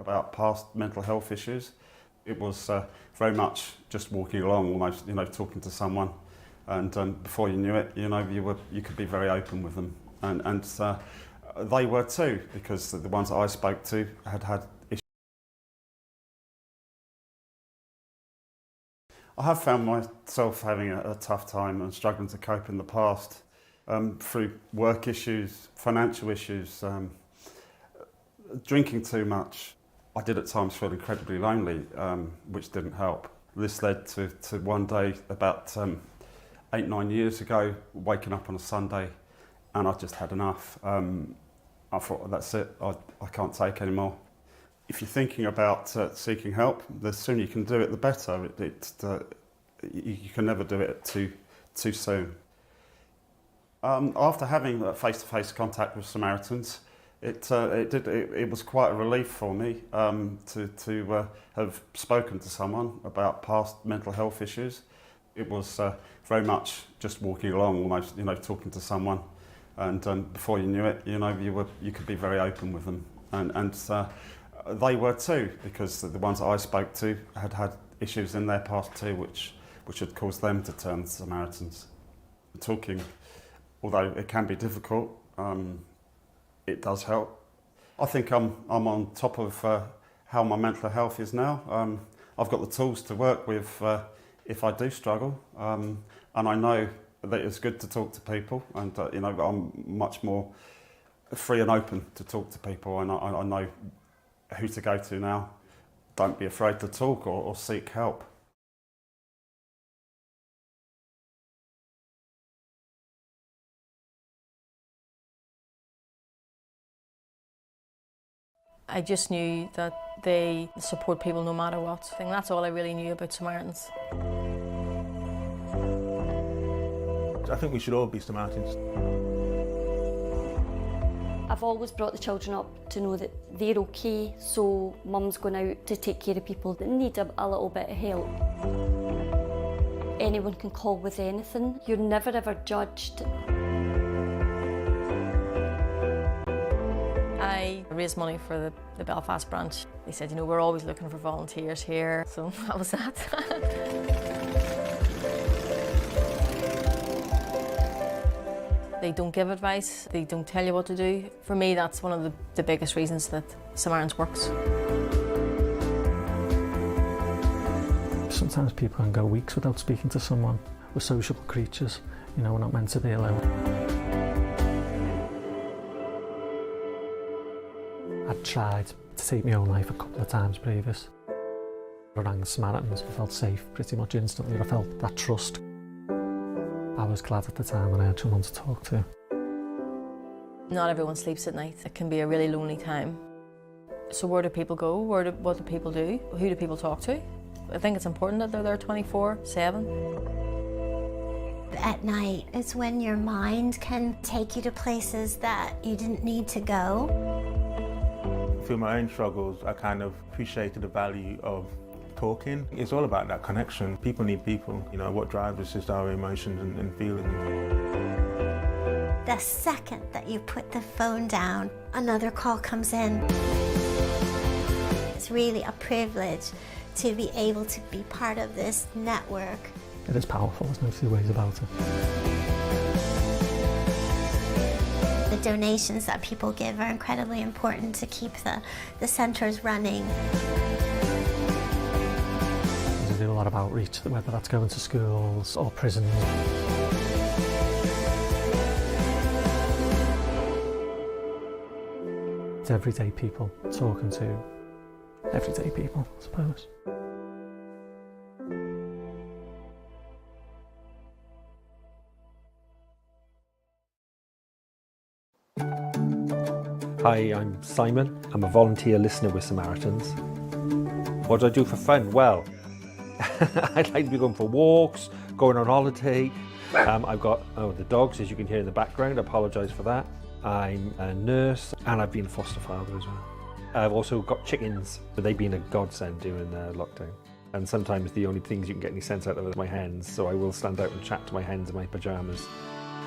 about past mental health issues. It was very much just walking along, almost, talking to someone, and before you knew it, you could be very open with them, and they were too, because the ones that I spoke to had issues. I have found myself having a tough time and struggling to cope in the past through work issues, financial issues, drinking too much. I did at times feel incredibly lonely, which didn't help. This led to one day about 8-9 years ago, waking up on a Sunday, and I just had enough. I thought, that's it, I can't take anymore. If you're thinking about seeking help, the sooner you can do it, the better. You can never do it too soon. After having face-to-face contact with Samaritans, it was quite a relief for me to have spoken to someone about past mental health issues. It was very much just walking along, almost, talking to someone, and before you knew it, you could be very open with them, and they were too, because the ones that I spoke to had issues in their past too, which had caused them to turn to Samaritans. Talking, although it can be difficult, it does help. I think I'm on top of how my mental health is now. I've got the tools to work with if I do struggle, and I know that it's good to talk to people, and I'm much more free and open to talk to people, and I know who to go to now. Don't be afraid to talk or seek help. I just knew that they support people no matter what. I think that's all I really knew about Samaritans. I think we should all be Samaritans. I've always brought the children up to know that they're okay, so mum's going out to take care of people that need a little bit of help. Anyone can call with anything. You're never ever judged. I raised money for the Belfast branch. They said, we're always looking for volunteers here, so that was that. They don't give advice, they don't tell you what to do. For me, that's one of the biggest reasons that Samaritans works. Sometimes people can go weeks without speaking to someone. We're sociable creatures, we're not meant to be alone. I'd tried to take my own life a couple of times previous. I rang the Samaritans, I felt safe pretty much instantly. I felt that trust. I was glad at the time when I had someone to talk to. Not everyone sleeps at night. It can be a really lonely time. So where do people go? What do people do? Who do people talk to? I think it's important that they're there 24/7. At night is when your mind can take you to places that you didn't need to go. Through my own struggles, I kind of appreciated the value of talking. It's all about that connection. People need people. What drives us is our emotions and feelings. The second that you put the phone down, another call comes in. It's really a privilege to be able to be part of this network. It is powerful, there's no two ways about it. The donations that people give are incredibly important to keep the centres running. We do a lot of outreach, whether that's going to schools or prisons. It's everyday people talking to everyday people, I suppose. Hi, I'm Simon. I'm a volunteer listener with Samaritans. What do I do for fun? Well, I'd like to be going for walks, going on holiday. I've got the dogs, as you can hear in the background. I apologise for that. I'm a nurse and I've been a foster father as well. I've also got chickens, but they've been a godsend during lockdown. And sometimes the only things you can get any sense out of are my hens, so I will stand out and chat to my hens in my pyjamas.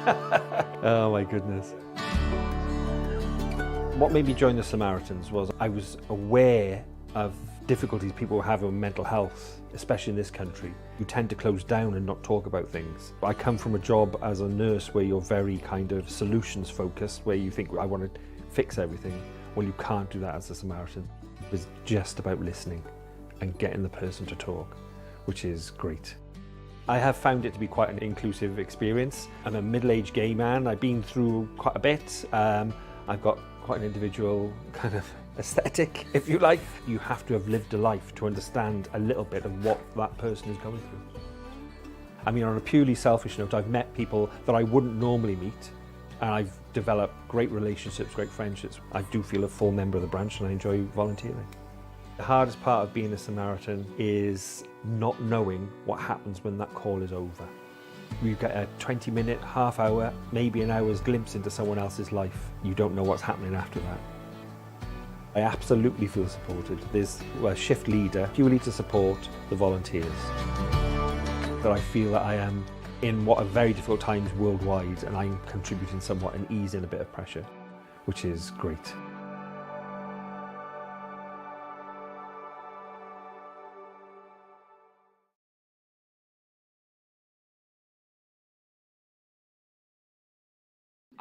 Oh my goodness. What made me join the Samaritans was I was aware of difficulties people have with mental health, especially in this country. You tend to close down and not talk about things. I come from a job as a nurse where you're very kind of solutions focused, where you think, I want to fix everything. Well, you can't do that as a Samaritan. It's just about listening and getting the person to talk, which is great. I have found it to be quite an inclusive experience. I'm a middle-aged gay man. I've been through quite a bit. I've got quite an individual kind of aesthetic, if you like. You have to have lived a life to understand a little bit of what that person is going through. I mean, on a purely selfish note, I've met people that I wouldn't normally meet, and I've developed great relationships, great friendships. I do feel a full member of the branch and I enjoy volunteering. The hardest part of being a Samaritan is not knowing what happens when that call is over. You get a 20-minute, half hour, maybe an hour's glimpse into someone else's life. You don't know what's happening after that. I absolutely feel supported. There's a shift leader purely to support the volunteers. But I feel that I am in what are very difficult times worldwide, and I'm contributing somewhat and easing a bit of pressure, which is great.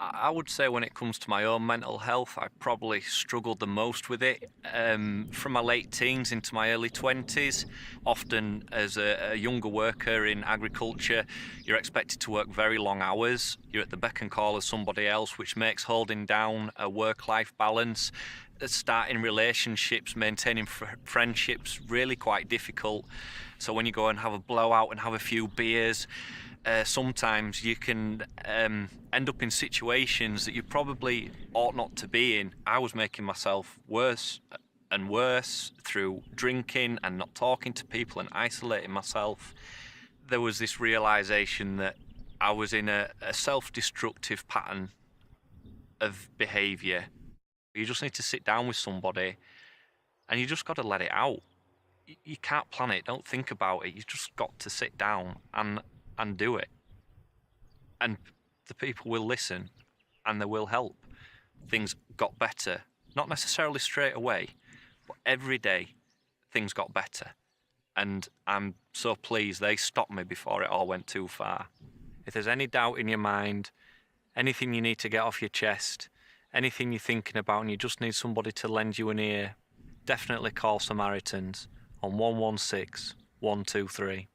I would say when it comes to my own mental health, I probably struggled the most with it from my late teens into my early 20s. Often as a younger worker in agriculture, you're expected to work very long hours. You're at the beck and call of somebody else, which makes holding down a work-life balance, starting relationships, maintaining friendships really quite difficult. So when you go and have a blowout and have a few beers, sometimes you can end up in situations that you probably ought not to be in. I was making myself worse and worse through drinking and not talking to people and isolating myself. There was this realisation that I was in a self-destructive pattern of behaviour. You just need to sit down with somebody and you just got to let it out. You can't plan it, don't think about it. You just got to sit down and do it. And the people will listen and they will help. Things got better. Not necessarily straight away, but every day things got better. And I'm so pleased they stopped me before it all went too far. If there's any doubt in your mind, anything you need to get off your chest, anything you're thinking about and you just need somebody to lend you an ear, definitely call Samaritans on 116 123.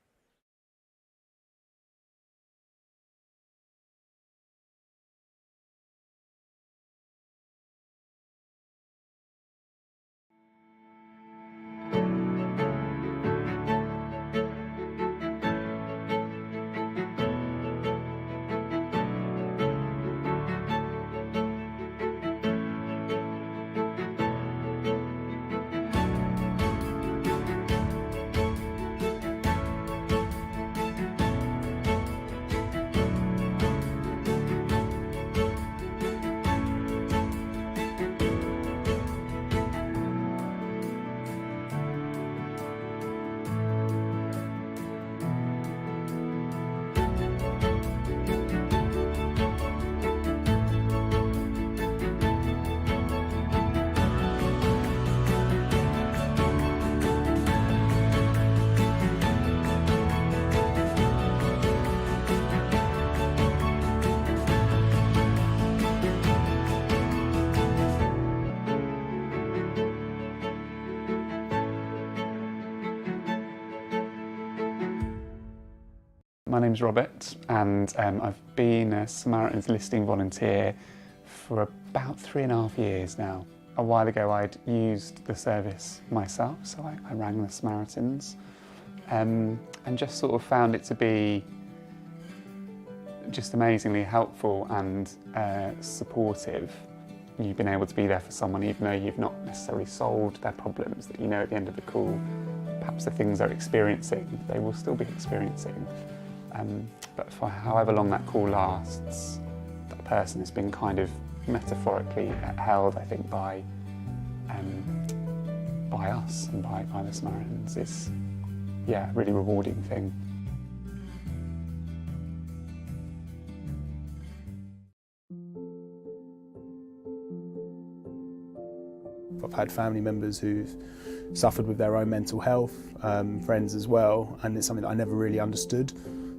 My name's Robert and I've been a Samaritans listing volunteer for about 3.5 years now. A while ago I'd used the service myself, so I rang the Samaritans and just sort of found it to be just amazingly helpful and supportive. You've been able to be there for someone even though you've not necessarily solved their problems, that you know at the end of the call perhaps the things they're experiencing they will still be experiencing. But for however long that call lasts, that person has been kind of metaphorically held, I think, by us and by the Samaritans. It's, yeah, a really rewarding thing. I've had family members who've suffered with their own mental health, friends as well, and it's something that I never really understood.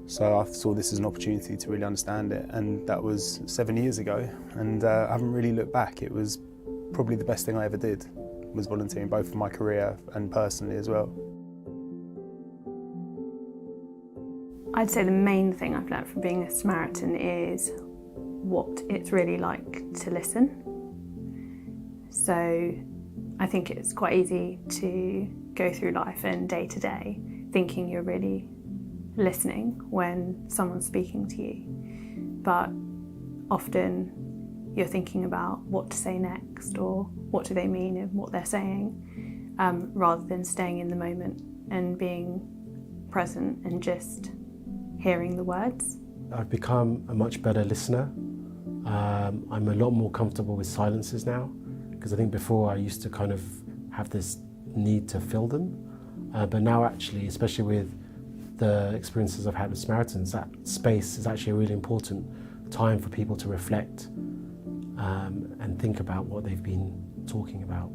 So I saw this as an opportunity to really understand it, and that was 7 years ago, and I haven't really looked back. It was probably the best thing I ever did, was volunteering, both for my career and personally as well. I'd say the main thing I've learnt from being a Samaritan is what it's really like to listen. So I think it's quite easy to go through life and day to day thinking you're really listening when someone's speaking to you, but often you're thinking about what to say next or what do they mean in what they're saying, rather than staying in the moment and being present and just hearing the words. I've become a much better listener. I'm a lot more comfortable with silences now, because I think before I used to kind of have this need to fill them, but now actually, especially with the experiences I've had with Samaritans, that space is actually a really important time for people to reflect and think about what they've been talking about.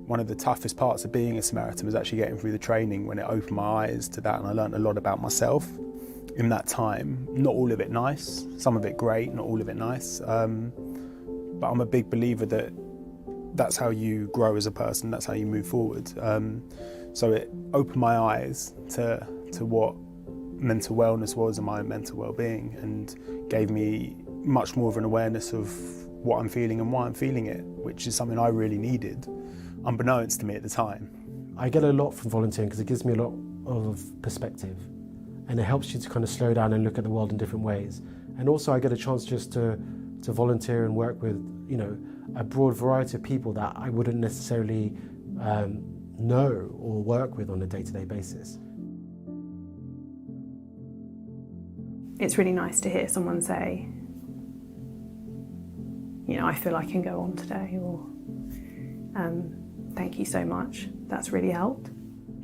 One of the toughest parts of being a Samaritan was actually getting through the training, when it opened my eyes to that, and I learned a lot about myself in that time. Not all of it nice, some of it great, not all of it nice, but I'm a big believer that that's how you grow as a person, that's how you move forward. So it opened my eyes to what mental wellness was and my own mental well-being, and gave me much more of an awareness of what I'm feeling and why I'm feeling it, which is something I really needed, unbeknownst to me at the time. I get a lot from volunteering because it gives me a lot of perspective, and it helps you to kind of slow down and look at the world in different ways. And also I get a chance just to volunteer and work with, you know, a broad variety of people that I wouldn't necessarily know or work with on a day-to-day basis. It's really nice to hear someone say, you know, I feel I can go on today, or thank you so much, that's really helped.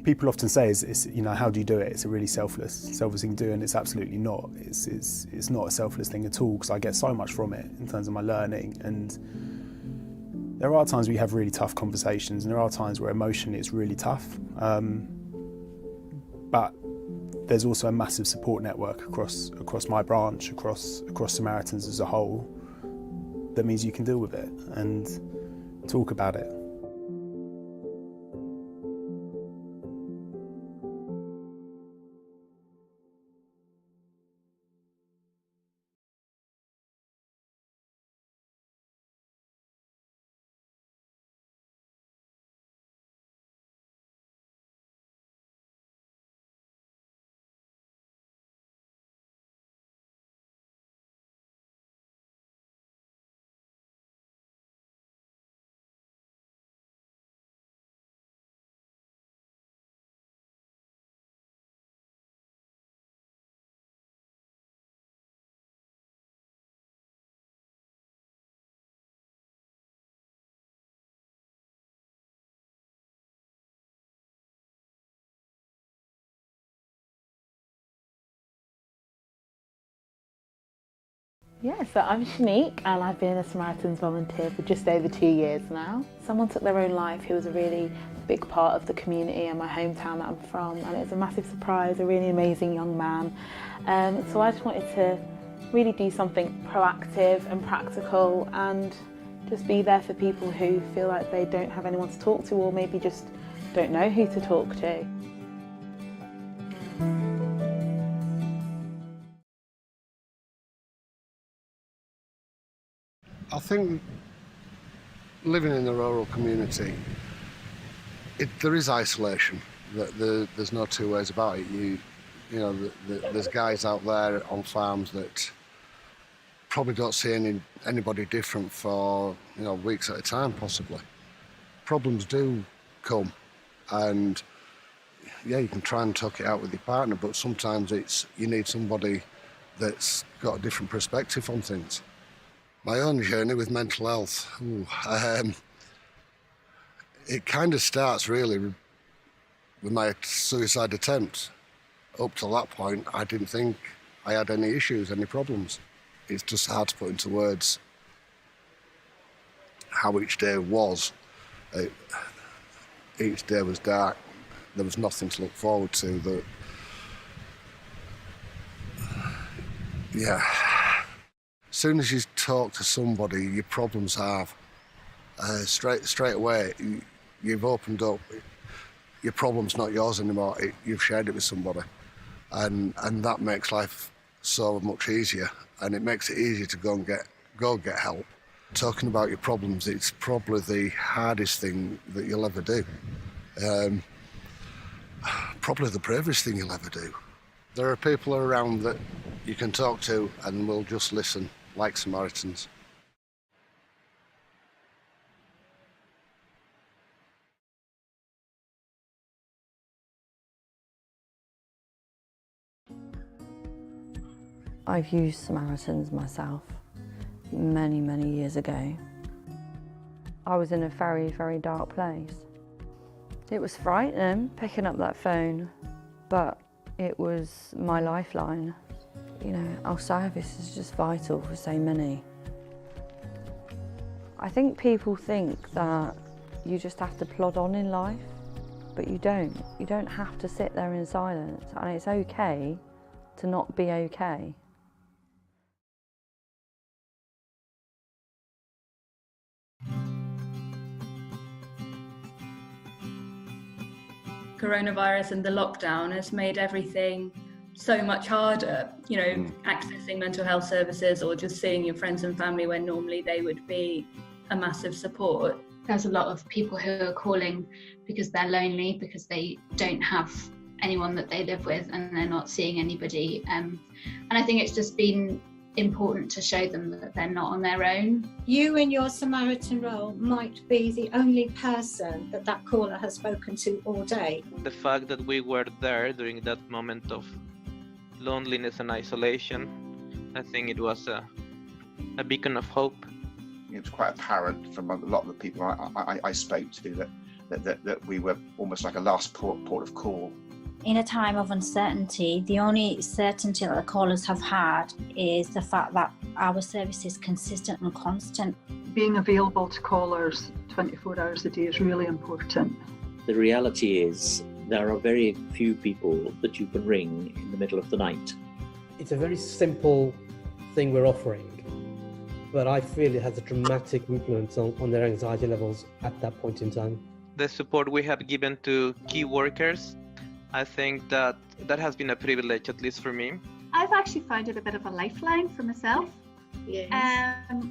People often say, it's, you know, how do you do it? It's a really selfless thing to do, and it's absolutely not. It's not a selfless thing at all, because I get so much from it in terms of my learning. And there are times we have really tough conversations, and there are times where emotionally it's really tough. But there's also a massive support network across my branch, across Samaritans as a whole, that means you can deal with it and talk about it. Yeah, so I'm Shanique, and I've been a Samaritans volunteer for just over 2 years now. Someone took their own life who was a really big part of the community and my hometown that I'm from, and it was a massive surprise, a really amazing young man. So I just wanted to really do something proactive and practical and just be there for people who feel like they don't have anyone to talk to, or maybe just don't know who to talk to. I think living in the rural community, there is isolation. There's no two ways about it. You know, there's guys out there on farms that probably don't see anybody different for, you know, weeks at a time, possibly. Problems do come, and yeah, you can try and talk it out with your partner, but sometimes you need somebody that's got a different perspective on things. My own journey with mental health, it kind of starts really with my suicide attempt. Up to that point, I didn't think I had any issues, any problems. It's just hard to put into words. how each day was. Each day was dark. There was nothing to look forward to. As soon as you talk to somebody, your problems halve. Straight away, you've opened up. Your problem's not yours anymore. You've shared it with somebody, and that makes life so much easier. And it makes it easier to go get help. Talking about your problems, it's probably the hardest thing that you'll ever do. Probably the bravest thing you'll ever do. There are people around that you can talk to and will just listen, like Samaritans. I've used Samaritans myself many, many years ago. I was in a very, very dark place. It was frightening picking up that phone, but it was my lifeline. You know, our service is just vital for so many. I think people think that you just have to plod on in life, but you don't. You don't have to sit there in silence, and it's okay to not be okay. Coronavirus and the lockdown has made everything so much harder, you know, accessing mental health services or just seeing your friends and family when normally they would be a massive support. There's a lot of people who are calling because they're lonely, because they don't have anyone that they live with and they're not seeing anybody. And I think it's just been important to show them that they're not on their own. You in your Samaritan role might be the only person that caller has spoken to all day. The fact that we were there during that moment of loneliness and isolation, I think it was a beacon of hope. It was quite apparent from a lot of the people I spoke to that we were almost like a last port of call. In a time of uncertainty, the only certainty that the callers have had is the fact that our service is consistent and constant. Being available to callers 24 hours a day is really important. The reality is there are very few people that you can ring in the middle of the night. It's a very simple thing we're offering, but I feel it has a dramatic influence on their anxiety levels at that point in time. The support we have given to key workers, I think that has been a privilege, at least for me. I've actually found it a bit of a lifeline for myself. Yes.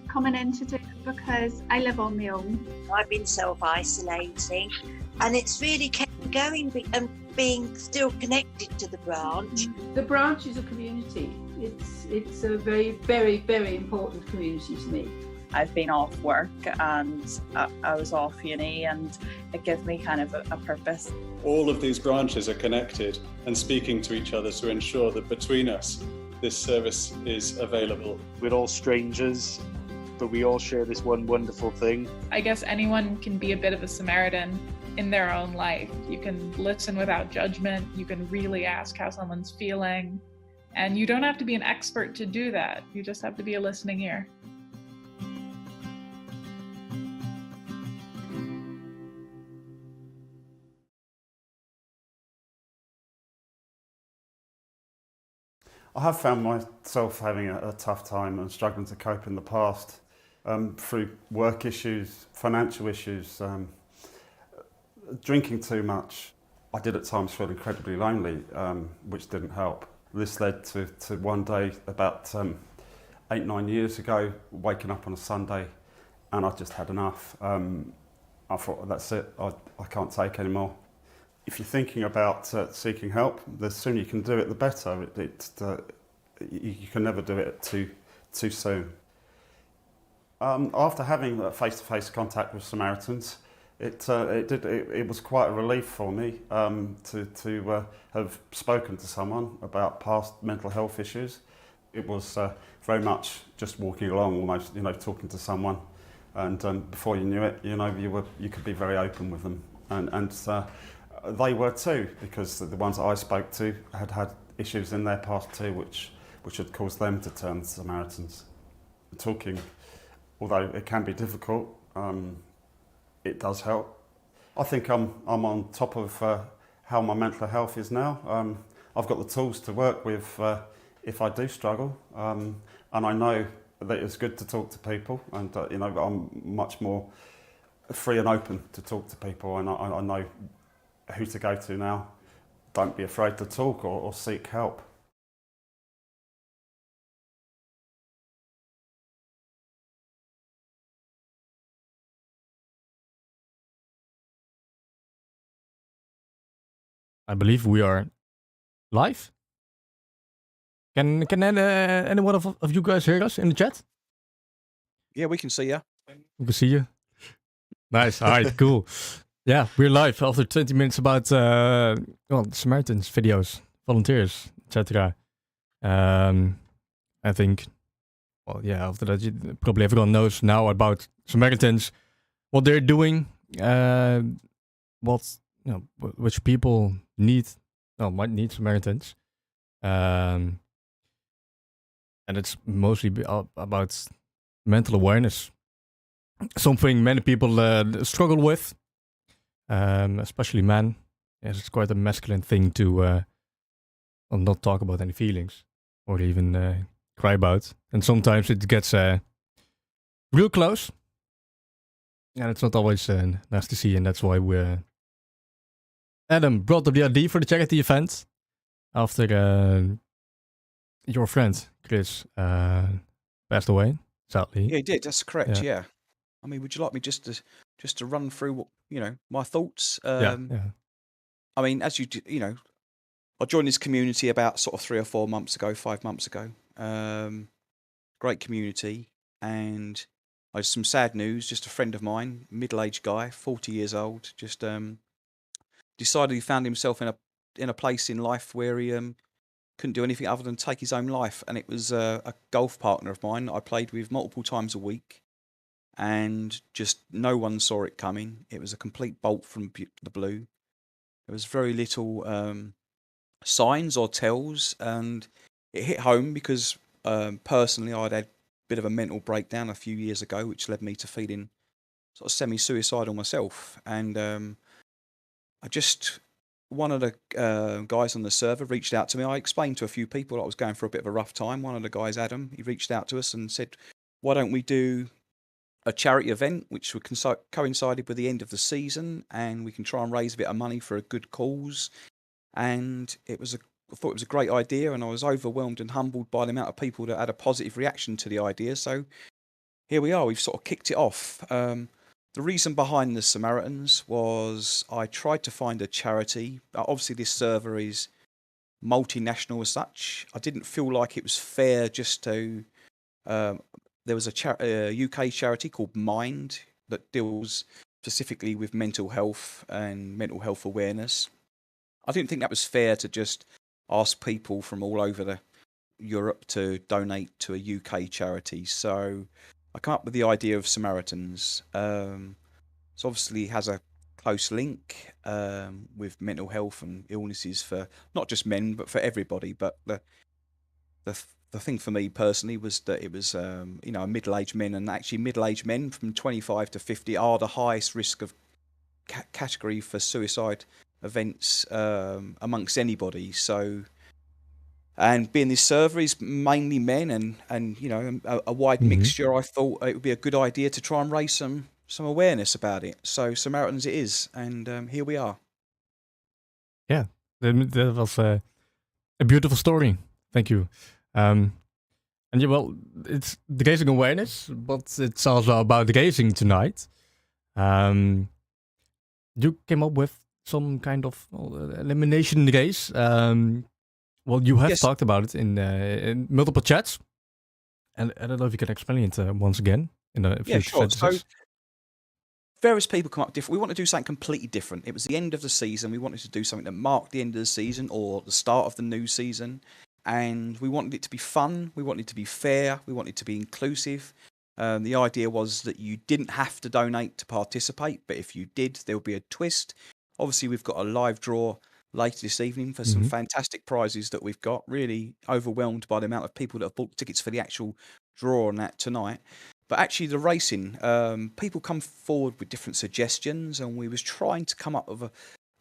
Coming into it because I live on my own. I've been self-isolating and it's really kept me going and being still connected to the branch. The branch is a community. It's a very, very, very important community to me. I've been off work and I was off uni, and it gives me kind of a purpose. All of these branches are connected and speaking to each other to ensure that between us this service is available. We're all strangers, but we all share this one wonderful thing. I guess anyone can be a bit of a Samaritan in their own life. You can listen without judgment, you can really ask how someone's feeling, and you don't have to be an expert to do that. You just have to be a listening ear. I have found myself having a tough time and struggling to cope in the past through work issues, financial issues, drinking too much. I did at times feel incredibly lonely, which didn't help. This led to one day about 8-9 years ago, waking up on a Sunday, and I just had enough. I thought, that's it, I can't take anymore. If you're thinking about seeking help, the sooner you can do it, the better. You can never do it too soon. After having face-to-face contact with Samaritans, it was quite a relief for me to have spoken to someone about past mental health issues. It was very much just walking along, almost, talking to someone, and before you knew it, you could be very open with them, and they were too, because the ones that I spoke to had issues in their past too, which had caused them to turn to Samaritans. Talking, although it can be difficult, it does help. I think I'm on top of how my mental health is now. I've got the tools to work with if I do struggle, and I know that it's good to talk to people, and I'm much more free and open to talk to people, and I know who to go to now. Don't be afraid to talk or seek help. I believe we are live. Can anyone of you guys hear us in the chat? Yeah, we can see you. We can see you. Nice. All right. Cool. Yeah, we're live after 20 minutes about Samaritans videos, volunteers, etc. I think. Well, yeah. After that, probably everyone knows now about Samaritans, what they're doing, which people might need Samaritans. And it's mostly about mental awareness. Something many people struggle with, especially men. Yes, it's quite a masculine thing to not talk about any feelings or even cry about. And sometimes it gets real close. And it's not always nice to see, and that's why Adam brought up the idea for the charity event after your friend Chris passed away, sadly. Yeah, he did. That's correct. Yeah. I mean, would you like me just to run through what my thoughts? Yeah. I mean, as I joined this community about sort of 3 or 4 months ago, 5 months ago. Great community, and I had some sad news. Just a friend of mine, middle-aged guy, 40 years old, just decided he found himself in a place in life where he couldn't do anything other than take his own life. And it was a golf partner of mine that I played with multiple times a week, and just no one saw it coming. It was a complete bolt from the blue. There was very little signs or tells, and it hit home because personally I'd had a bit of a mental breakdown a few years ago, which led me to feeling sort of semi-suicidal myself. And one of the guys on the server reached out to me. I explained to a few people I was going through a bit of a rough time. One of the guys, Adam, he reached out to us and said, why don't we do a charity event which would coincided with the end of the season, and we can try and raise a bit of money for a good cause. And I thought it was a great idea, and I was overwhelmed and humbled by the amount of people that had a positive reaction to the idea. So here we are. We've sort of kicked it off. The reason behind the Samaritans was I tried to find a charity. Obviously, this server is multinational as such. I didn't feel like it was fair just to... there was a UK charity called Mind that deals specifically with mental health and mental health awareness. I didn't think that was fair to just ask people from all over Europe to donate to a UK charity. So I come up with the idea of Samaritans. So obviously has a close link with mental health and illnesses for not just men, but for everybody. But the thing for me personally was that it was middle-aged men, and actually middle-aged men from 25 to 50 are the highest risk of category for suicide events amongst anybody. So, and being this server is mainly men and a wide mixture, I thought it would be a good idea to try and raise some awareness about it. So Samaritans it is, and here we are. Yeah, that was a beautiful story. Thank you. And yeah, well, it's the gazing awareness, but it's also about the gazing tonight. You came up with some kind of elimination race. Well, you have talked about it in multiple chats, and I don't know if you can explain it once again in a few sentences. So various people come up different. We want to do something completely different. It was the end of the season. We wanted to do something that marked the end of the season or the start of the new season. And we wanted it to be fun. We wanted it to be fair. We wanted it to be inclusive. The idea was that you didn't have to donate to participate, but if you did, there would be a twist. Obviously, we've got a live draw later this evening for some fantastic prizes that we've got. Really overwhelmed by the amount of people that have bought tickets for the actual draw on that tonight. But actually, the racing, people come forward with different suggestions, and we was trying to come up with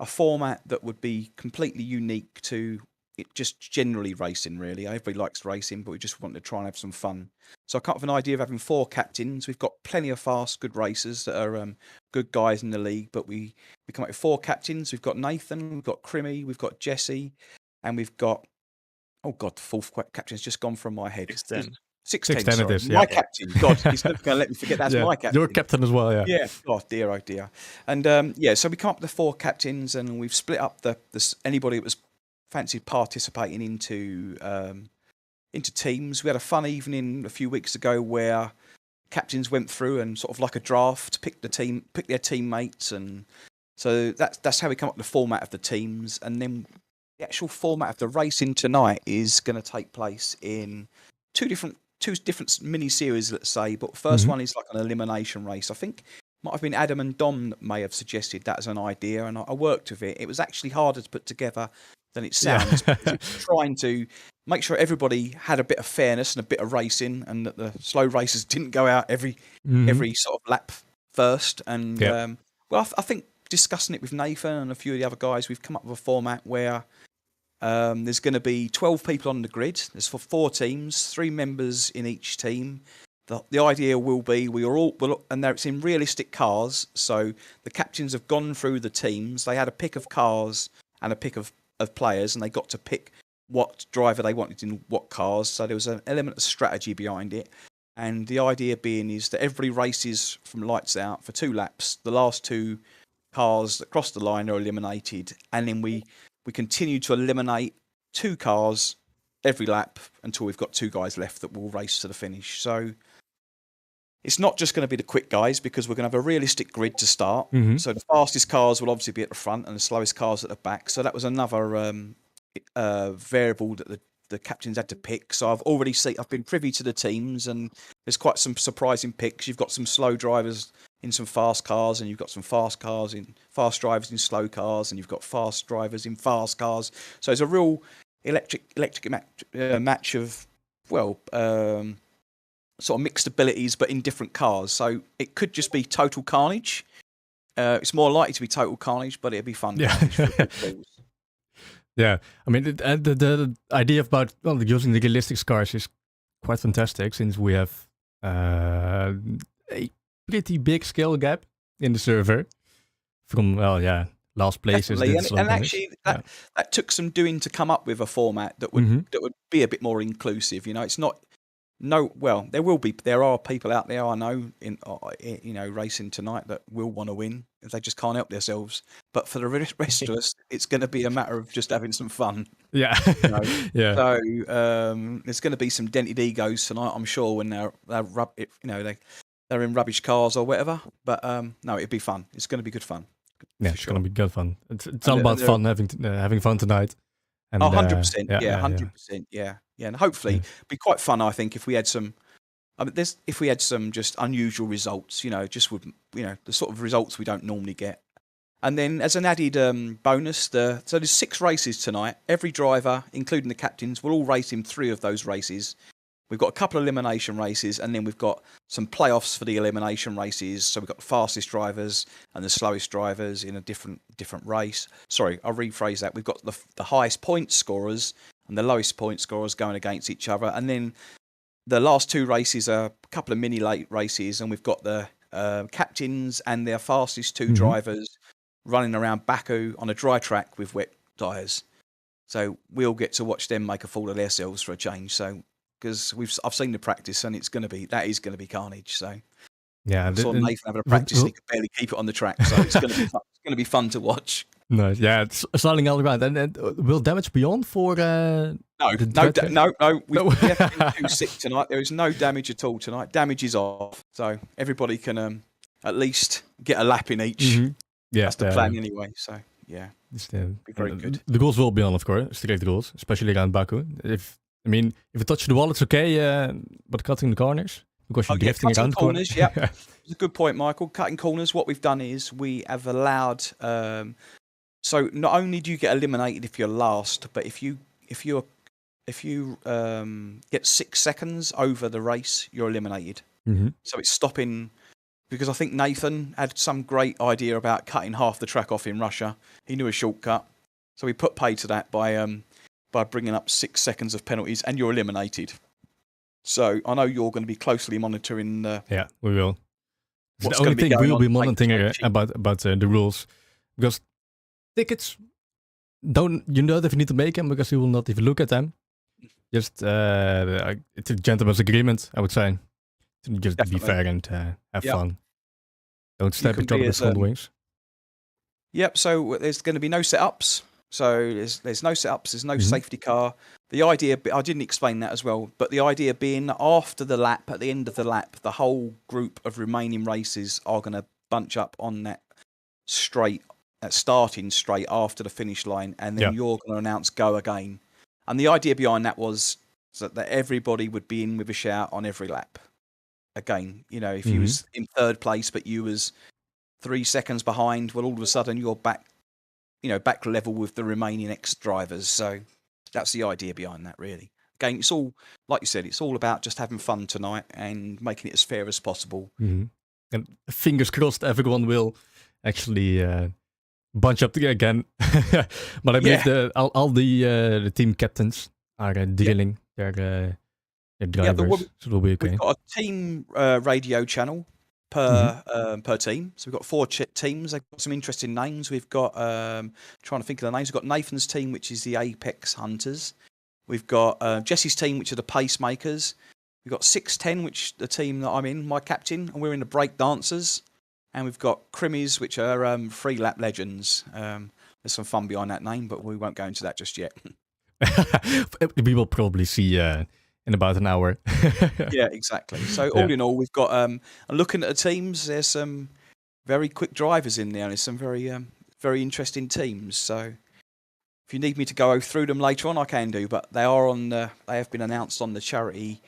a format that would be completely unique to it, just generally racing, really. Everybody likes racing, but we just wanted to try and have some fun. So I come up with an idea of having 4 captains. We've got plenty of fast, good racers that are good guys in the league, but we come up with 4 captains. We've got Nathan, we've got Crimmy, we've got Jesse, and we've got, oh God, the 4th captain's just gone from my head. 6'10", sorry. it is, My captain. God, he's never going to let me forget that's Yeah, my captain. your captain as well, yeah. Yeah. God, dear, oh dear. And so we come up with the 4 captains, and we've split up the anybody that was fancied participating into teams. We had a fun evening a few weeks ago where captains went through and sort of like a draft, pick their teammates, and so that's how we come up with the format of the teams. And then the actual format of the racing tonight is going to take place in two different mini series, let's say. But first one is like an elimination race. I think might have been Adam and Dom that may have suggested that as an idea, and I worked with it. It was actually harder to put together than it sounds. Because it's trying to make sure everybody had a bit of fairness and a bit of racing, and that the slow racers didn't go out every sort of lap first. And well, I think discussing it with Nathan and a few of the other guys, we've come up with a format where there's going to be 12 people on the grid. There's for 4 teams, 3 members in each team. The idea will be and it's in realistic cars. So the captains have gone through the teams. They had a pick of cars and a pick of players, and they got to pick what driver they wanted in what cars. So there was an element of strategy behind it. And the idea being is that everybody races from lights out for 2 laps. The last 2 cars that cross the line are eliminated, and then we continue to eliminate 2 cars every lap until we've got 2 guys left that will race to the finish. So it's not just going to be the quick guys, because we're going to have a realistic grid to start. So the fastest cars will obviously be at the front and the slowest cars at the back. So that was another variable that the captains had to pick. So I've been privy to the teams, and there's quite some surprising picks. You've got some slow drivers in some fast cars, and you've got some fast drivers in slow cars, and you've got fast drivers in fast cars. So it's a real electric match of sort of mixed abilities, but in different cars. So it could just be total carnage. It's more likely to be total carnage, but it'd be fun. Yeah, I mean, the idea about using the realistic cars is quite fantastic, since we have a pretty big scale gap in the server from last places. And actually, that took some doing to come up with a format that would be a bit more inclusive. You know, it's not. There are people out there I know in racing tonight that will want to win if they just can't help themselves. But for the rest of us, it's going to be a matter of just having some fun. Yeah, yeah. So there's going to be some dented egos tonight, I'm sure, when they're in rubbish cars or whatever. But no, it'd be fun. It's going to be good fun. Yeah, it's going to be good fun. It's all about fun, having fun tonight. And, 100%. 100%. Yeah. And hopefully it'd be quite fun, I think, if we had some. If we had some just unusual results, the sort of results we don't normally get. And then as an added bonus, so there's 6 races tonight. Every driver, including the captains, will all race in 3 of those races. We've got a couple of elimination races, and then we've got some playoffs for the elimination races. So we've got the fastest drivers and the slowest drivers in a different race. Sorry, I'll rephrase that. We've got the highest point scorers and the lowest point scorers going against each other. And then the last 2 races are a couple of mini late races, and we've got the captains and their fastest 2 drivers running around Baku on a dry track with wet tyres. So we'll get to watch them make a fool of themselves for a change. So because I've seen the practice, and that is going to be carnage. So yeah, I saw Nathan having a practice, and he could barely keep it on the track. So it's going to be fun to watch. Nice, yeah, it's starting all around. And will damage be on for? No. We have been too sick tonight. There is no damage at all tonight. Damage is off, so everybody can at least get a lap in each. Yeah, that's the plan anyway. So yeah, be very good. The rules will be on, of course, strict rules, especially around Baku. If you touch the wall, it's okay, but cutting the corners, because you're drifting around corners. Yeah, it's a good point, Michael. Cutting corners. What we've done is we have allowed. So not only do you get eliminated if you're last, but if you get 6 seconds over the race, you're eliminated. So it's stopping, because I think Nathan had some great idea about cutting half the track off in Russia. He knew a shortcut, so we put pay to that by bringing up 6 seconds of penalties, and you're eliminated. So I know you're going to be closely monitoring. Yeah, we will. What's The only going to be thing we going will be on monitoring about the rules, because tickets you don't even need to make them, because we will not even look at them. Just it's a gentleman's agreement, I would say. Just be fair and have fun. Don't stab each other with front wings. Yep. So there's going to be no setups. So there's no setups. There's no safety car. The idea, I didn't explain that as well, but the idea being after the lap, at the end of the lap, the whole group of remaining races are going to bunch up on that starting straight after the finish line, and then you're going to announce go again. And the idea behind that was that everybody would be in with a shout on every lap. Again, if you was in third place, but you was 3 seconds behind, well, all of a sudden you're back level with the remaining ex-drivers. So that's the idea behind that, really. Again, it's all, like you said, it's all about just having fun tonight and making it as fair as possible. And fingers crossed everyone will actually bunch up together again. But I believe all the team captains are dealing their drivers, so it'll be okay. We've got a team radio channel per team. So we've got 4 teams. They've got some interesting names. We've got, trying to think of the names, we've got Nathan's team, which is the Apex Hunters. We've got Jesse's team, which are the Pacemakers. We've got 610, which the team that I'm in, my captain, and we're in the Break Dancers. And we've got Crimmies, which are 3 Lap Legends. There's some fun behind that name, but we won't go into that just yet. We will probably see in about an hour. Yeah, exactly. So all in all, we've got looking at the teams, there's some very quick drivers in there, and there's some very interesting teams. So if you need me to go through them later on, I can do. But they are they have been announced on the charity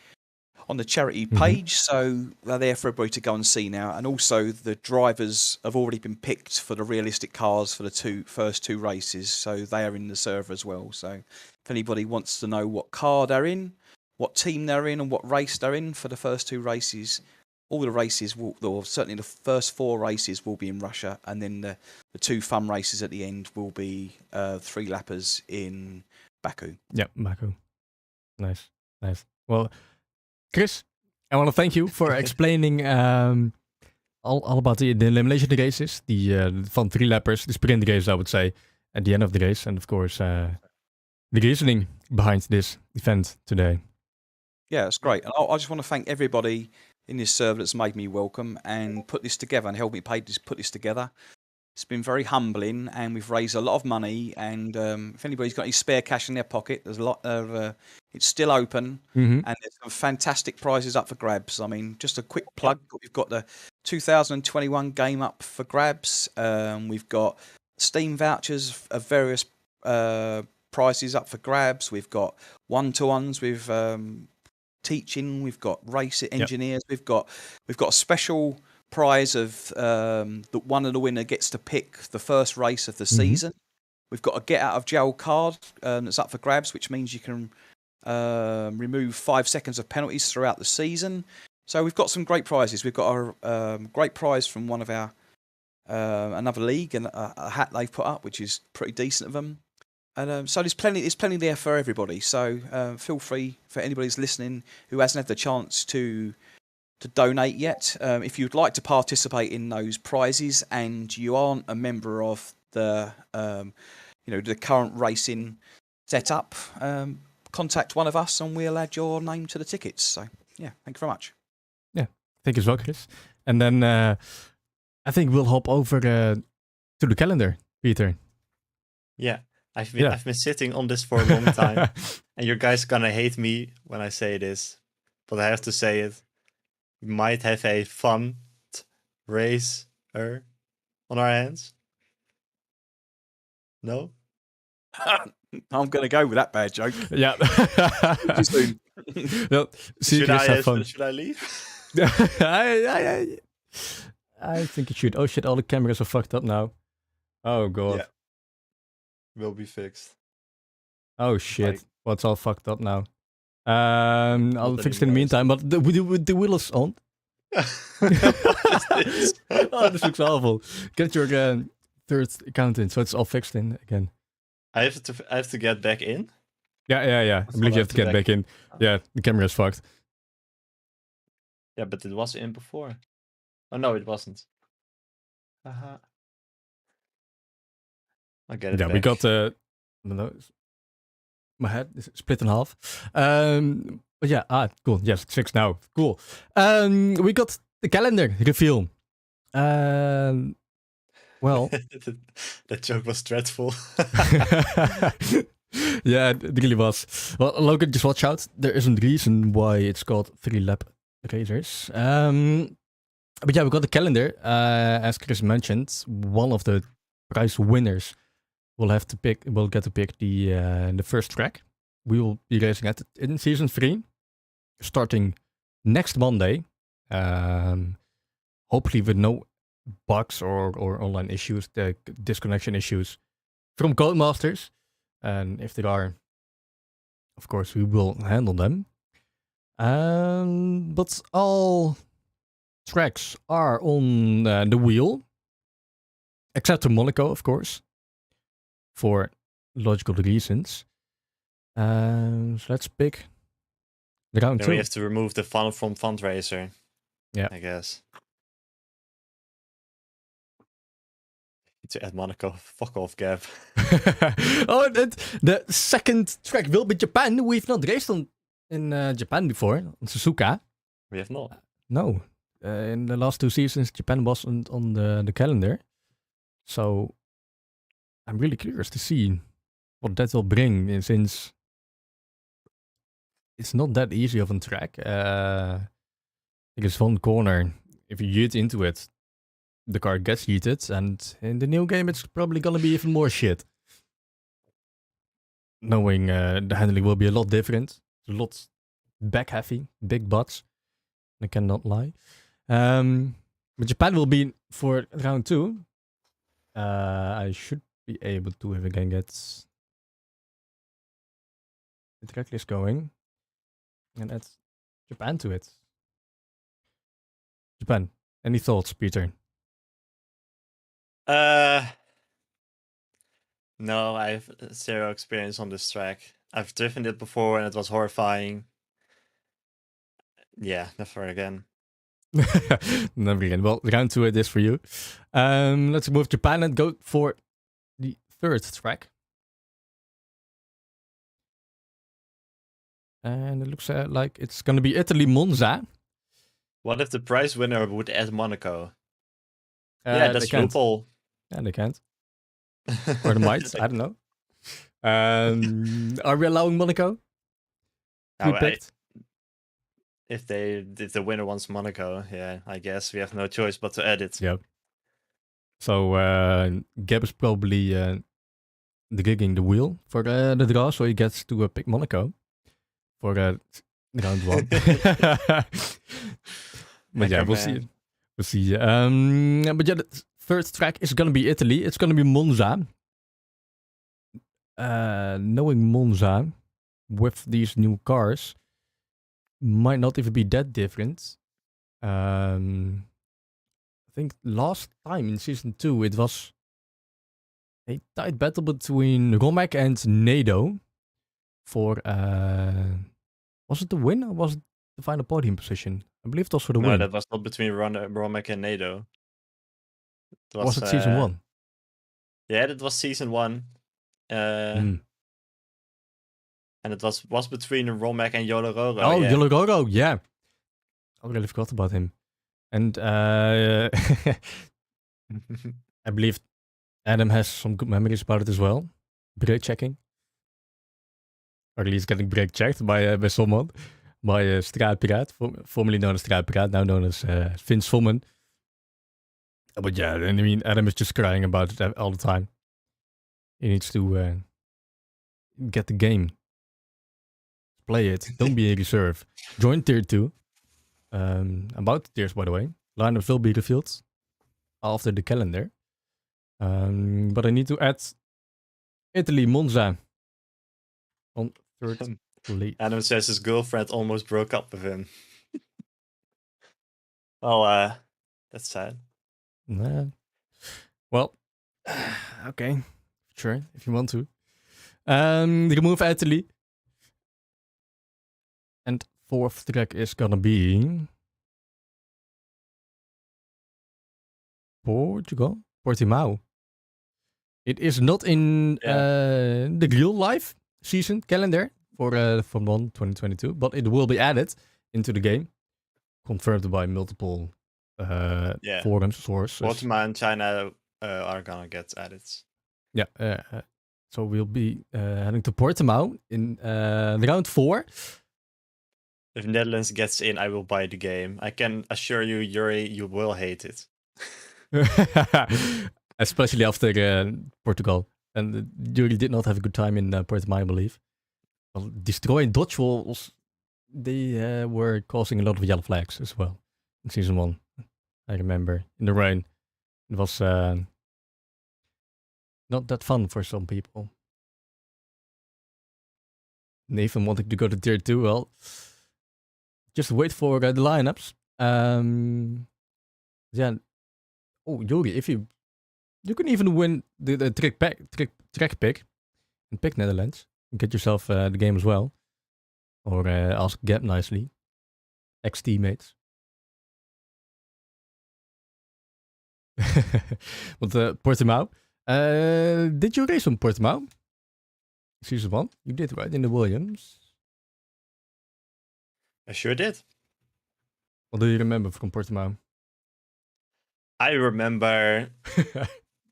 page, so they're there for everybody to go and see now. And also the drivers have already been picked for the realistic cars for the first two races, so they are in the server as well. So if anybody wants to know what car they're in, what team they're in, and what race they're in for the first 2 races, all the races or certainly the first 4 races will be in Russia, and then the 2 fun races at the end will be 3 lappers in Baku. Yeah, Baku. Nice. Well, Chris, I want to thank you for explaining all about the elimination races, the fun 3 lappers, the sprint race, I would say, at the end of the race, and of course the reasoning behind this event today. Yeah, it's great. And I just want to thank everybody in this server that's made me welcome and put this together and helped me put this together. It's been very humbling, and we've raised a lot of money. And if anybody's got any spare cash in their pocket, there's a lot of. It's still open, and there's some fantastic prizes up for grabs. I mean, just a quick plug: we've got the 2021 game up for grabs. We've got Steam vouchers of various prizes up for grabs. We've got 1-to-1s with teaching. We've got race engineers. We've got a special prize of that one of the winner gets to pick the first race of the season. We've got a get out of jail card that's up for grabs, which means you can remove 5 seconds of penalties throughout the season. So we've got some great prizes. We've got a great prize from one of our another league, and a hat they've put up, which is pretty decent of them. And so there's plenty there for everybody. So feel free, for anybody who's listening who hasn't had the chance to donate yet. If you'd like to participate in those prizes and you aren't a member of the the current racing setup, contact one of us and we'll add your name to the tickets. So yeah, thank you very much. Yeah, thank you as well, Chris. And then I think we'll hop over to the calendar, Peter. Yeah. I've been sitting on this for a long time, and you guys gonna hate me when I say this, but I have to say it. We might have a fun racer on our hands. No? I'm gonna go with that bad joke. Yeah. Too soon. Well, Should I leave? I think you should. Oh shit! All the cameras are fucked up now. Oh god. Yeah. Will be fixed. Oh shit! What's all fucked up now? I'll fix it in the meantime. But the wheel is on. Oh, this looks awful. Get your third account in, so it's all fixed in again. I have to get back in. Yeah. I believe you have to get back in. Yeah, the camera is fucked. Yeah, but it was in before. Oh no, it wasn't. Haha. I get it. Yeah, back. we got my head is split in half. But yeah, cool. Yes, it's fixed now. Cool. We got the calendar reveal. Well, that joke was dreadful. Yeah, it really was. Well, Logan, just watch out. There isn't reason why it's called 3 lap racers. But yeah, we got the calendar. As Chris mentioned, one of the prize winners will get to pick the first track. We will be racing at it in season 3, starting next Monday. Hopefully with no bugs or online issues, the disconnection issues from Codemasters. And if there are, of course, we will handle them. But all tracks are on the wheel, except for Monaco, of course, for logical reasons. So let's pick the round Then 2. we have to remove the fun from fundraiser. Yeah, I guess. To add Monaco. Fuck off, Gav. Oh, the second track will be Japan. We've not raced in Japan before, on Suzuka. We have not. No. In the last 2 seasons, Japan wasn't on the calendar. So I'm really curious to see what that will bring, since it's not that easy of a track. Because one corner, if you yeet into it, the car gets yeeted, and in the new game, it's probably gonna be even more shit. Knowing the handling will be a lot different, a lot back heavy, big butts. I cannot lie. But Japan will be for round 2. I should be able to, if I can get the track list going, and add Japan to it. Japan. Any thoughts, Peter? No, I have 0 experience on this track. I've driven it before and it was horrifying. Yeah, never again. Never again. Well, round 2 it is for you. Let's move Japan and go for the third track. And it looks like it's going to be Italy Monza. What if the prize winner would add Monaco? Yeah, that's loophole. Yeah, they can't. Or they might. I don't know. Are we allowing Monaco? If the winner wants Monaco, yeah, I guess we have no choice but to add it. Yeah. So Gab is probably gigging the wheel for the draw, so he gets to pick Monaco for round 1. But yeah, we'll see. We'll see. But yeah, the third track is gonna be Italy. It's gonna be Monza. Knowing Monza with these new cars might not even be that different. I think last time in season 2 it was a tight battle between Romek and Nado for was it the win or was it the final podium position? I believe it was for the win. No, that was not between Romek and Nado. Was it season 1? Yeah, that was season 1. And it was between Romek and Yolororo. Oh, yeah. Yolororo, yeah. I really forgot about him. And I believe Adam has some good memories about it as well. Brake checking. Or at least getting brake checked by someone. By Straatpiraat, formerly known as Straatpiraat, now known as Vince Vommen. But yeah, I mean, Adam is just crying about it all the time. He needs to get the game. Play it. Don't be a reserve. Join tier 2. About the tiers, by the way. Lineup will be revealed after the calendar. But I need to add Italy Monza on third place. Adam says his girlfriend almost broke up with him. Well, that's sad. Nah. Well, okay, sure, if you want to. Remove Italy. And fourth track is gonna be Portugal, Portimao. It is not in the real life season calendar for Formula 1 2022, but it will be added into the game, confirmed by multiple forum sources. Portimao and China are gonna get added. Yeah, so we'll be heading to Portimao in round 4. If Netherlands gets in, I will buy the game. I can assure you, Yuri, you will hate it. Especially after Portugal. And Yuri did not have a good time in Portimao, I believe. Well, destroying dodge walls, they were causing a lot of yellow flags as well in season 1. I remember in the rain. It was not that fun for some people. Nathan wanted to go to tier 2. Well, just wait for the lineups. Yeah. Oh, Yuri, if you can even win the track pick and pick Netherlands and get yourself the game as well, or ask Gap nicely, ex-teammates. But Portimao, did you race on Portimao? Season 1, you did, right, in the Williams? I sure did. What do you remember from Portimao? I remember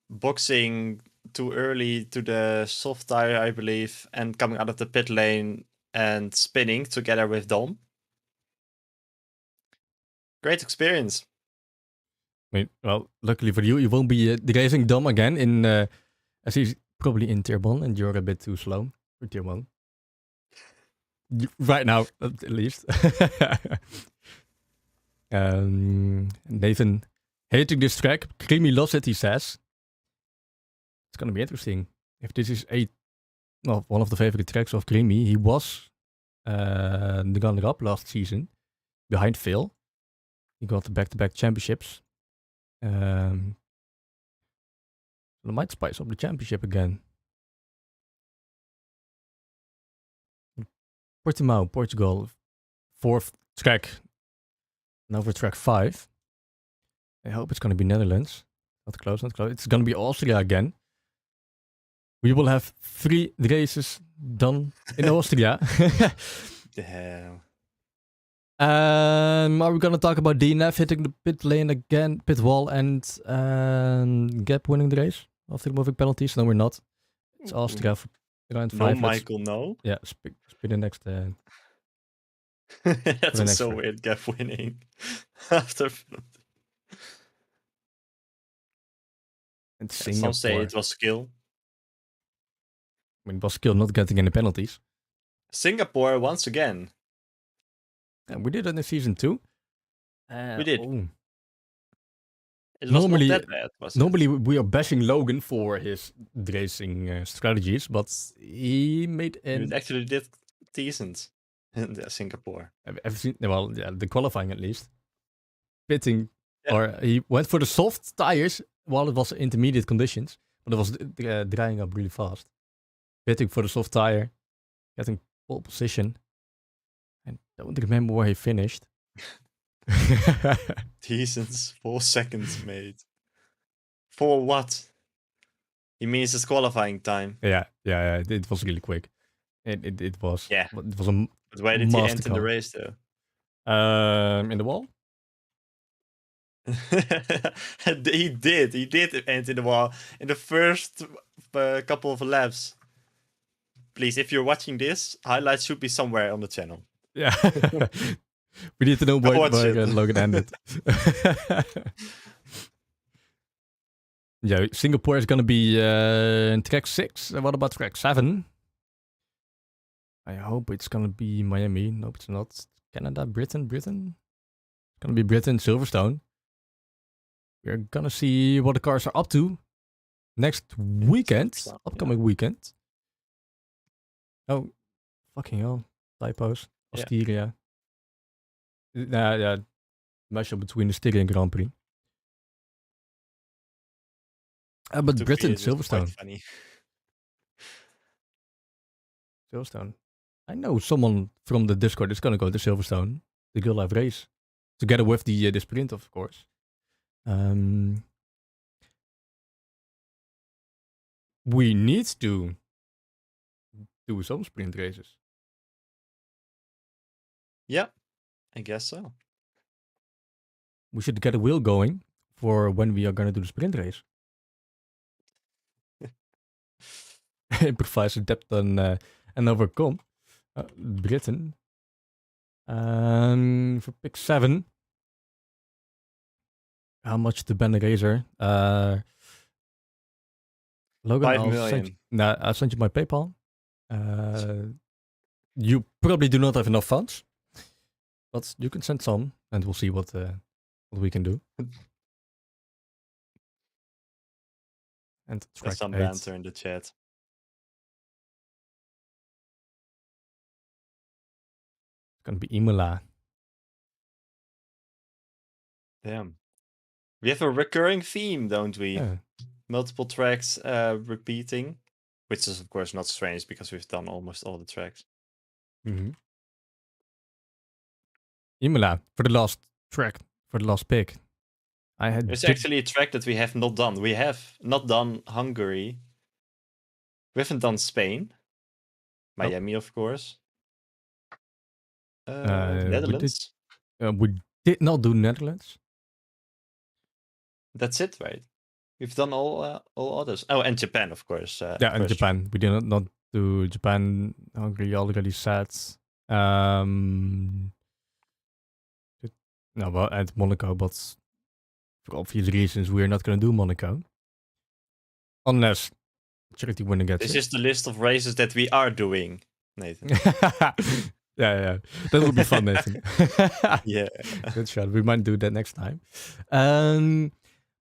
boxing too early to the soft tire, I believe, and coming out of the pit lane and spinning together with Dom. Great experience. I mean, well, luckily for you, you won't be racing Dom again in, as he's probably in tier 1 and you're a bit too slow for tier 1. Right now, at least. Nathan hating this track. Creamy loves it, he says. It's gonna be interesting. If this is one of the favorite tracks of Creamy, he was the runner-up last season behind Phil. He got the back-to-back championships. So they might spice up the championship again. Portimao, Portugal, 4th track. Now for track 5. I hope it's going to be Netherlands. Not close, not close. It's going to be Austria again. We will have 3 races done in Austria. Damn. Are we going to talk about DNF hitting the pit lane again, pit wall, and Gap winning the race after removing penalties? No, we're not. It's Austria for round 5. No, Michael, no. Yeah, speak the next. That was so weird, Gap winning after. And some say it was skill. I mean, it was skill not getting any penalties. Singapore once again. And we did it in season 2. We did. Oh. It was not that bad, was it? Normally we are bashing Logan for his racing strategies, but he made He actually did decent in Singapore. I've seen, well, yeah, the qualifying at least. Pitting, or he went for the soft tires while it was intermediate conditions, but it was drying up really fast. Pitting for the soft tire, getting pole position. I don't remember where he finished. Decent 4 seconds made. For what? He means his qualifying time. Yeah, it was really quick. It was. Yeah. It was a. But where did he end in the race though? In the wall. He did end in the wall in the first couple of laps. Please, if you're watching this, highlights should be somewhere on the channel. Yeah. We need to know where Logan ended. Yeah, Singapore is going to be in track 6. What about track 7? I hope it's going to be Miami. Nope, it's not. Canada, Britain. It's going to be Britain, Silverstone. We're going to see what the cars are up to next weekend. Upcoming weekend. Oh, fucking hell. Typos. Austria. Yeah, mashup between the Styrian Grand Prix. But To Britain, me, it's just quite Silverstone. funny. Silverstone. I know someone from the Discord is gonna go to Silverstone, the Girl Life race, together with the sprint, of course. We need to do some sprint races. Yeah, I guess so. We should get a wheel going for when we are gonna do the sprint race. Improvise, adapt, and overcome. Britain. For pick 7. How much to ban a razor? Logan, 5 I'll send you my PayPal. You probably do not have enough funds, but you can send some, and we'll see what we can do. And There's track some 8. banter in the chat. It's gonna be Imola. Damn. We have a recurring theme, don't we? Yeah. Multiple tracks repeating, which is of course not strange because we've done almost all the tracks. Imola for the last track, for the last pick. There's actually a track that we have not done. We have not done Hungary. We haven't done Spain. Miami, of course. Netherlands. We did not do Netherlands. That's it, right? We've done all others. Oh, and Japan, of course. Yeah, and Japan. We did not do Japan. Hungary already said. No, well, and Monaco, but for obvious reasons, we are not going to do Monaco. Unless charity winner gets This it. is the list of races that we are doing, Nathan. Yeah. That would be fun, Nathan. Yeah. Good shot. We might do that next time.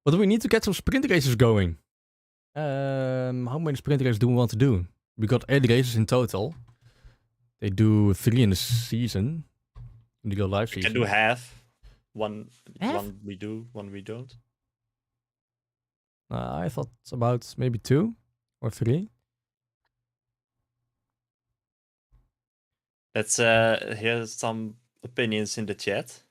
But we need to get some sprint races going. How many sprint races do we want to do? We got 8 races in total. They do 3 in the season. In the Go Live We season. can do half. One Half? we do, one we don't. I thought about maybe 2 or 3. Let's hear some opinions in the chat.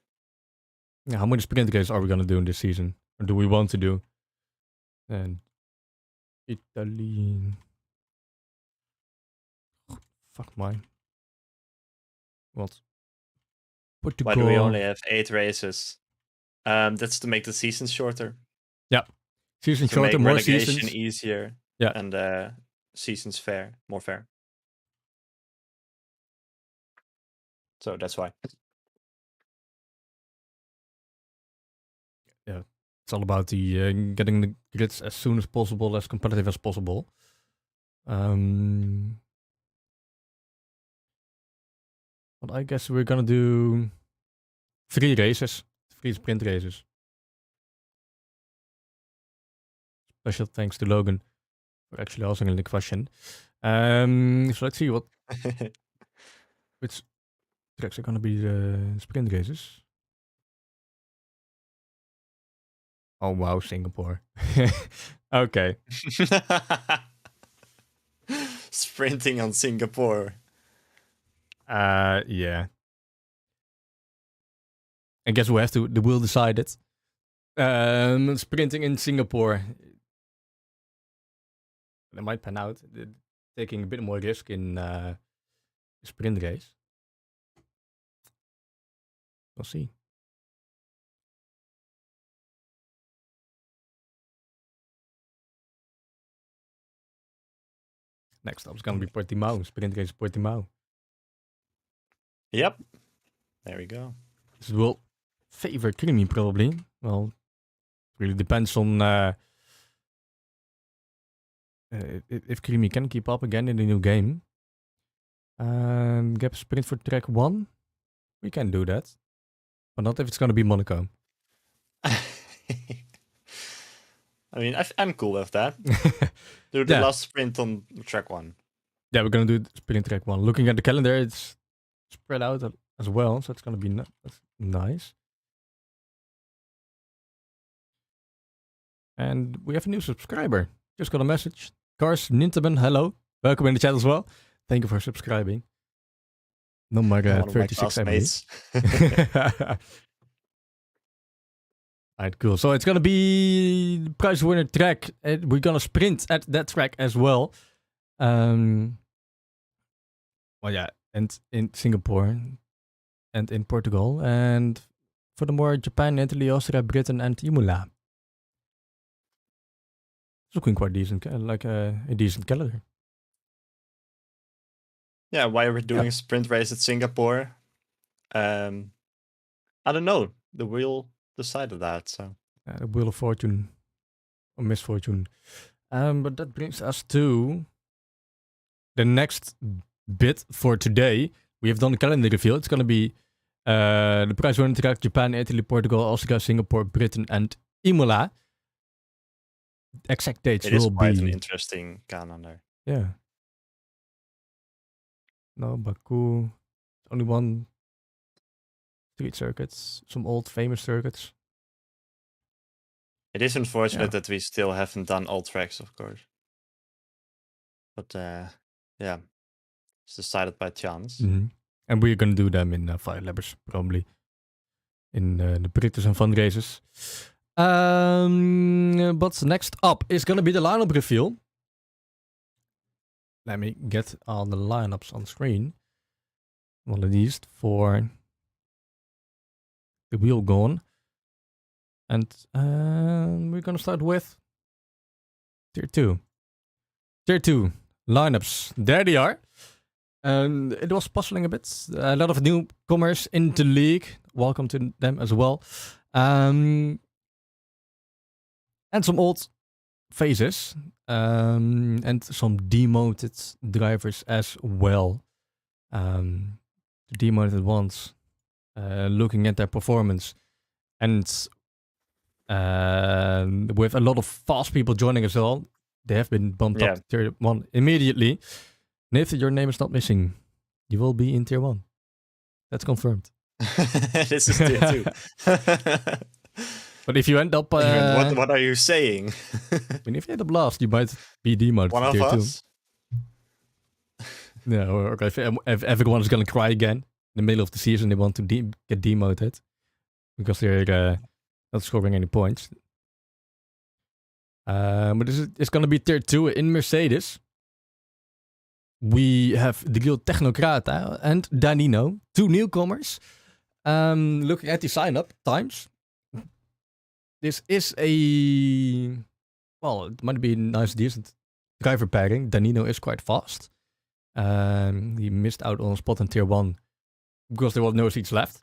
Yeah, how many sprint races are we gonna do in this season? Or do we want to do? And Italy. Fuck mine. What? Portugal. Why do we only have 8 races? That's to make the seasons shorter. Yeah. Season to shorter, make more relegation seasons. easier. Yeah. And seasons fair, more fair. So that's why. Yeah. It's all about the getting the grids as soon as possible, as competitive as possible. But I guess we're gonna do 3 races, 3 sprint races. Special thanks to Logan for actually answering the question. So let's see which tracks are gonna be the sprint races. Oh wow, Singapore. Okay. Sprinting on Singapore. Yeah. I guess we'll decide it. Sprinting in Singapore. It might pan out. Taking a bit more risk in the sprint race. We'll see. Next up is gonna be Portimao. Sprint race Portimao. Yep. There we go. This will favor Creamy probably. Well, it really depends on if Creamy can keep up again in the new game. Gap sprint for track 1. We can do that. But not if it's gonna be Monaco. I mean, I'm cool with that. Do the last sprint on track 1. Yeah, we're gonna do sprint track 1. Looking at the calendar, it's spread out as well, so it's gonna be nice. And we have a new subscriber. Just got a message. Kars Nintaben, hello. Welcome in the chat as well. Thank you for subscribing. Number 36, I believe. Alright, cool. So it's gonna be prize winner track. We're gonna sprint at that track as well. Well, yeah, and in Singapore and in Portugal, and furthermore Japan, Italy, Austria, Britain, and Imola. It's looking quite decent, like a decent calendar. Yeah, why we're doing a sprint race at Singapore, I don't know. The wheel decided that. So the wheel of fortune or misfortune. But that brings us to the next bit for today. We have done the calendar reveal. It's going to be the prize winning track: Japan, Italy, Portugal, Austria, Singapore, Britain, and Imola. Exact dates it is will quite be an interesting calendar. Yeah. No, Baku. Only one street circuits, some old famous circuits. It is unfortunate that we still haven't done all tracks, of course. But yeah, it's decided by chance. And we're gonna do them in Fire Labbers, probably. In the British and fun races. But next up is gonna be the lineup reveal. Let me get all the lineups on screen. Well, at least for the wheel gone. And we're gonna start with Tier 2. Tier 2 lineups. There they are. It was puzzling a bit. A lot of newcomers in the league. Welcome to them as well. And some old faces. And some demoted drivers as well. The demoted ones. Looking at their performance. And with a lot of fast people joining as well. They have been bumped up to Tier 1 immediately. Nathan, your name is not missing. You will be in Tier 1. That's confirmed. This is Tier 2. But if you end up... what are you saying? When if you end up last, you might be demoted One to of Tier us? 2. Yeah, or if everyone is going to cry again in the middle of the season, they want to get demoted. Because they're not scoring any points. But it's going to be Tier 2 in Mercedes. We have the Grill Technocrata and Danino, 2 newcomers. Looking at the sign-up times. This is it might be a nice, decent driver pairing. Danino is quite fast. He missed out on a spot in Tier 1 because there was no seats left.